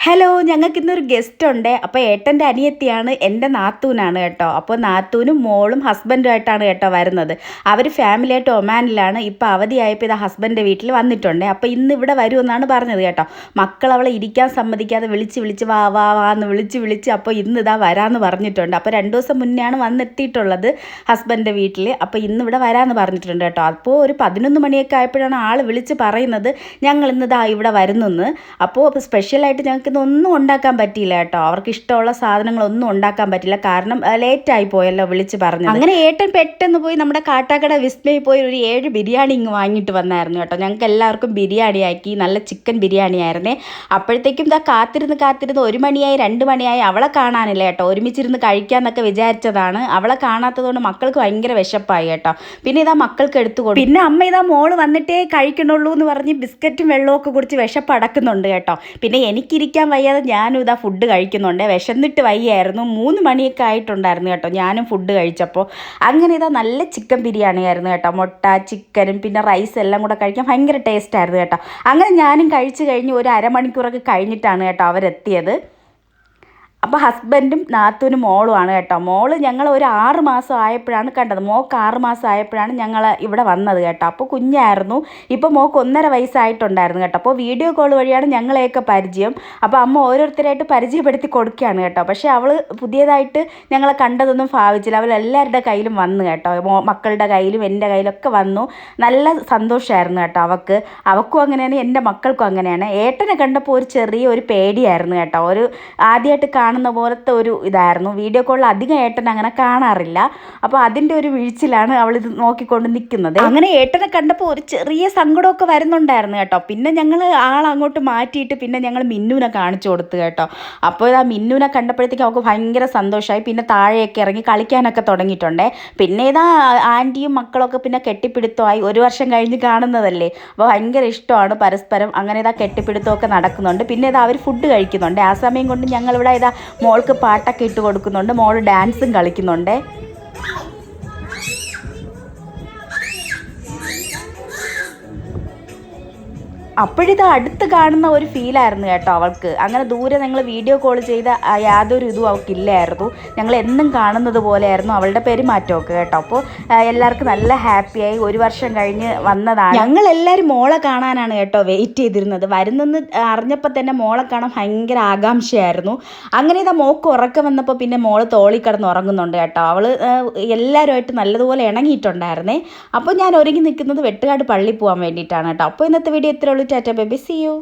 Hello, ഞങ്ങൾക്ക് ഇന്നൊരു guest ഉണ്ട്. അപ്പോൾ ഏട്ടൻ്റെ അനിയത്തിയാണ്, എൻ്റെ നാത്തൂനാണ് കേട്ടോ. അപ്പോൾ നാത്തൂനും മോളും ഹസ്ബൻഡുമായിട്ടാണ് കേട്ടോ വരുന്നത്. അവർ ഫാമിലിയായിട്ട് ഒമാനിലാണ്. ഇപ്പോൾ അവധിയായപ്പോൾ ഇത് ഹസ്ബൻഡിൻ്റെ വീട്ടിൽ വന്നിട്ടുണ്ട്. അപ്പോൾ ഇന്ന് ഇവിടെ വരുമെന്നാണ് പറഞ്ഞത് കേട്ടോ. മക്കൾ അവളെ ഇരിക്കാൻ സമ്മതിക്കാതെ വിളിച്ച് വാ വാ വാ എന്ന് വിളിച്ച് അപ്പോൾ ഇന്ന് ഇതാ വരാമെന്ന് പറഞ്ഞിട്ടുണ്ട്. അപ്പോൾ 2 ദിവസം മുന്നെയാണ് വന്നെത്തിയിട്ടുള്ളത് ഹസ്ബൻഡിൻ്റെ വീട്ടിൽ. അപ്പോൾ ഇന്ന് ഇവിടെ വരാമെന്ന് പറഞ്ഞിട്ടുണ്ട് കേട്ടോ. അപ്പോൾ ഒരു 11 മണിയൊക്കെ ആയപ്പോഴാണ് ആൾ വിളിച്ച് പറയുന്നത് ഞങ്ങൾ ഇന്ന് ഇതാ ഇവിടെ വരുന്നെന്ന്. അപ്പോൾ സ്പെഷ്യലായിട്ട് ഞങ്ങൾക്ക് ഒന്നും ഉണ്ടാക്കാൻ പറ്റിയില്ല കേട്ടോ. അവർക്ക് ഇഷ്ടമുള്ള സാധനങ്ങളൊന്നും ഉണ്ടാക്കാൻ പറ്റില്ല, കാരണം ലേറ്റായി പോയല്ലോ വിളിച്ച് പറഞ്ഞത്. അങ്ങനെ ഏട്ടൻ പെട്ടെന്ന് പോയി നമ്മുടെ കാട്ടാക്കട വിസ്മയിൽ പോയി ഒരു 7 ബിരിയാണി ഇങ്ങ് വാങ്ങിയിട്ട് വന്നായിരുന്നു കേട്ടോ. ഞങ്ങൾക്ക് എല്ലാവർക്കും ബിരിയാണി ആക്കി, നല്ല ചിക്കൻ ബിരിയാണി ആയിരുന്നേ. അപ്പോഴത്തേക്കും ഇതാ കാത്തിരുന്ന് 1 മണിയായി 2 മണിയായി. അവളെ കാണാനില്ല കേട്ടോ. ഒരുമിച്ചിരുന്ന് കഴിക്കാമെന്നൊക്കെ വിചാരിച്ചതാണ്. അവളെ കാണാത്തതുകൊണ്ട് മക്കൾക്ക് ഭയങ്കര വിശപ്പായി കേട്ടോ. പിന്നെ ഇതാ മക്കൾക്ക് എടുത്തു കൊടുക്കും. പിന്നെ അമ്മ ഇതാ മോള് വന്നിട്ടേ കഴിക്കണുള്ളൂ എന്ന് പറഞ്ഞ് ബിസ്ക്കറ്റും വെള്ളമൊക്കെ കുടിച്ച് വിശപ്പ് അടക്കുന്നുണ്ട് കേട്ടോ. പിന്നെ എനിക്കിരിക്കാൻ വയ്യാതെ ഞാനും ഇതാ ഫുഡ് കഴിക്കുന്നുണ്ട്. വിശന്നിട്ട് വയ്യായിരുന്നു. 3 മണിയൊക്കെ ആയിട്ടുണ്ടായിരുന്നു കേട്ടോ ഞാനും ഫുഡ് കഴിച്ചപ്പോൾ. അങ്ങനെ ഇതാ നല്ല ചിക്കൻ ബിരിയാണി ആയിരുന്നു കേട്ടോ. മുട്ട, ചിക്കനും പിന്നെ റൈസ് എല്ലാം കൂടെ കഴിക്കാൻ ഭയങ്കര ടേസ്റ്റ് ആയിരുന്നു കേട്ടോ. അങ്ങനെ ഞാനും കഴിച്ച് കഴിഞ്ഞ് ഒരു അരമണിക്കൂറൊക്കെ കഴിഞ്ഞിട്ടാണ് കേട്ടോ അവരെത്തിയത്. അപ്പോൾ ഹസ്ബൻഡും നാത്തൂനും മോളുമാണ് കേട്ടോ. മോള് ഞങ്ങൾ ഒരു 6 മാസം ആയപ്പോഴാണ് കണ്ടത്. മോൾക്ക് 6 മാസം ആയപ്പോഴാണ് ഞങ്ങൾ ഇവിടെ വന്നത് കേട്ടോ. അപ്പോൾ കുഞ്ഞായിരുന്നു. ഇപ്പോൾ മോൾക്ക് 1.5 വയസ്സായിട്ടുണ്ടായിരുന്നു കേട്ടോ. അപ്പോൾ വീഡിയോ കോൾ വഴിയാണ് ഞങ്ങളെയൊക്കെ പരിചയം. അപ്പോൾ അമ്മ ഓരോരുത്തരായിട്ട് പരിചയപ്പെടുത്തി കൊടുക്കുകയാണ് കേട്ടോ. പക്ഷേ അവൾ പുതിയതായിട്ട് ഞങ്ങളെ കണ്ടതൊന്നും ഭാവിച്ചില്ല. അവൾ എല്ലാവരുടെ കയ്യിലും വന്നു കേട്ടോ. മക്കളുടെ കയ്യിലും എൻ്റെ കയ്യിലൊക്കെ വന്നു. നല്ല സന്തോഷമായിരുന്നു കേട്ടോ അവൾക്കും അങ്ങനെയാണ്, എൻ്റെ മക്കൾക്കും അങ്ങനെയാണ്. ഏട്ടനെ കണ്ടപ്പോൾ ഒരു ചെറിയൊരു പേടിയായിരുന്നു കേട്ടോ. ഒരു ആദ്യമായിട്ട് കാണുന്ന പോലത്തെ ഒരു ഇതായിരുന്നു. വീഡിയോ കോളിൽ അധികം ഏട്ടൻ അങ്ങനെ കാണാറില്ല. അപ്പോൾ അതിൻ്റെ ഒരു വീഴ്ചയിലാണ് അവളിത് നോക്കിക്കൊണ്ട് നിൽക്കുന്നത്. അങ്ങനെ ഏട്ടനെ കണ്ടപ്പോൾ ഒരു ചെറിയ സങ്കടമൊക്കെ വരുന്നുണ്ടായിരുന്നു കേട്ടോ. പിന്നെ ഞങ്ങൾ ആളങ്ങോട്ട് മാറ്റിയിട്ട് പിന്നെ ഞങ്ങൾ മിന്നുവിനെ കാണിച്ചു കൊടുത്തു കേട്ടോ. അപ്പോൾ ആ മിന്നുവിനെ കണ്ടപ്പോഴത്തേക്കും അവൾക്ക് ഭയങ്കര സന്തോഷമായി. പിന്നെ താഴെയൊക്കെ ഇറങ്ങി കളിക്കാനൊക്കെ തുടങ്ങിയിട്ടുണ്ടേ. പിന്നെ ഇതാ ആൻറ്റിയും മക്കളൊക്കെ പിന്നെ കെട്ടിപ്പിടുത്തമായി. 1 വർഷം കഴിഞ്ഞ് കാണുന്നതല്ലേ, അപ്പോൾ ഭയങ്കര ഇഷ്ടമാണ് പരസ്പരം. അങ്ങനെ ഇതാ കെട്ടിപ്പിടുത്തമൊക്കെ നടക്കുന്നുണ്ട്. പിന്നെ ഇതാ അവർ ഫുഡ് കഴിക്കുന്നുണ്ട്. ആ സമയം കൊണ്ട് ഞങ്ങളിവിടെ ഇതാ മോൾക്ക് പാട്ടൊക്കെ ഇട്ട് കൊടുക്കുന്നുണ്ട്. മോൾ ഡാൻസും കളിക്കുന്നുണ്ട്. അപ്പോഴിത് അടുത്ത് കാണുന്ന ഒരു ഫീലായിരുന്നു കേട്ടോ അവൾക്ക്. അങ്ങനെ ദൂരെ ഞങ്ങൾ വീഡിയോ കോൾ ചെയ്ത യാതൊരു ഇതും അവൾക്കില്ലായിരുന്നു. ഞങ്ങൾ എന്നും കാണുന്നത് പോലെയായിരുന്നു അവളുടെ പെരുമാറ്റമൊക്കെ കേട്ടോ. അപ്പോൾ എല്ലാവർക്കും നല്ല ഹാപ്പിയായി. 1 വർഷം കഴിഞ്ഞ് വന്നതാണ്. ഞങ്ങളെല്ലാവരും മോളെ കാണാനാണ് കേട്ടോ വെയിറ്റ് ചെയ്തിരുന്നത്. വരുന്നെന്ന് അറിഞ്ഞപ്പോൾ തന്നെ മോളെ കാണാൻ ഭയങ്കര ആകാംക്ഷയായിരുന്നു. അങ്ങനെ ഇതാ മോൾക്ക് ഉറക്കം വന്നപ്പോൾ പിന്നെ മോള് തോളി കിടന്ന് ഉറങ്ങുന്നുണ്ട് കേട്ടോ. അവൾ എല്ലാവരുമായിട്ട് നല്ലതുപോലെ ഇണങ്ങിയിട്ടുണ്ടായിരുന്നേ. അപ്പോൾ ഞാൻ ഒരുങ്ങി നിൽക്കുന്നത് വെട്ടുകാട് പള്ളി പോകാൻ വേണ്ടിയിട്ടാണ് കേട്ടോ. അപ്പോൾ ഇന്നത്തെ വീഡിയോ ഇത്രേ ഉള്ളൂ. Tata bye bye, see U.